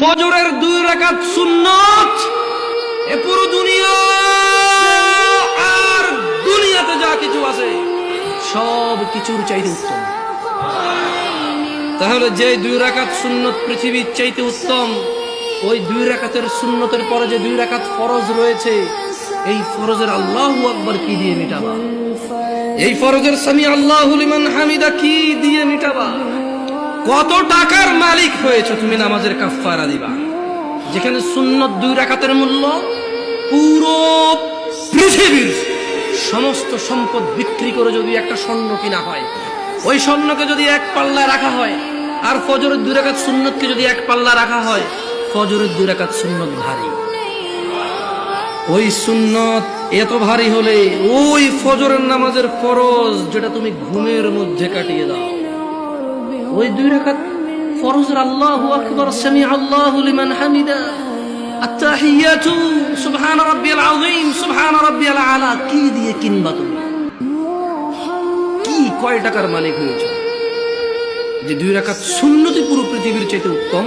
ফজরের 2 রাকাত সুন্নত এ পুরো দুনিয়া আর দুনিয়াতে যা কিছু আছে সব কিছুর চাইতে উত্তম। তাহলে যে 2 রাকাত সুন্নত পৃথিবীর চাইতে উত্তম, ওই 2 রাকাতের সুন্নতের পরে যে 2 রাকাত ফরজ রয়েছে, এই ফরজের আল্লাহু আকবার কি দিয়ে মিটাবা? এই ফরজের সামি আল্লাহু লিমান হামিদা কি দিয়ে মিটাবা? কত টাকার মালিক হয়েছে তুমি নামাজের কাফারা দিবা? যেখানে সুন্নত 2 রাকাতের মূল্য পুরো পৃথিবীর সমস্ত সম্পদ বিক্রি করে যদি একটা স্বর্ণ কিনা হয়, ওই স্বর্ণকে যদি এক পাল্লা রাখা হয়, আর ফজরের 2 রাকাত সুন্নতকে যদি এক পাল্লা রাখা হয়, ফজরের 2 রাকাত সুন্নত ভারী। ওই সুন্নত এত ভারী হলে ওই ফজরের নামাজের ফরজ যেটা তুমি ঘুমের মধ্যে কাটিয়ে দাও, ওই 2 রাকাত ফরজের আল্লাহু আকবার, সামি আল্লাহু লিমান হামিদা, আত-তাহিয়াতু সুবহান রাব্বিয়াল আযীম, সুবহান রাব্বিয়াল আলা কি দিয়ে কিনবা তুমি? কি কয় টাকার মালিক হয়েছে যে 2 রাকাত সুন্নতই পুরো পৃথিবীর চাইতে উত্তম?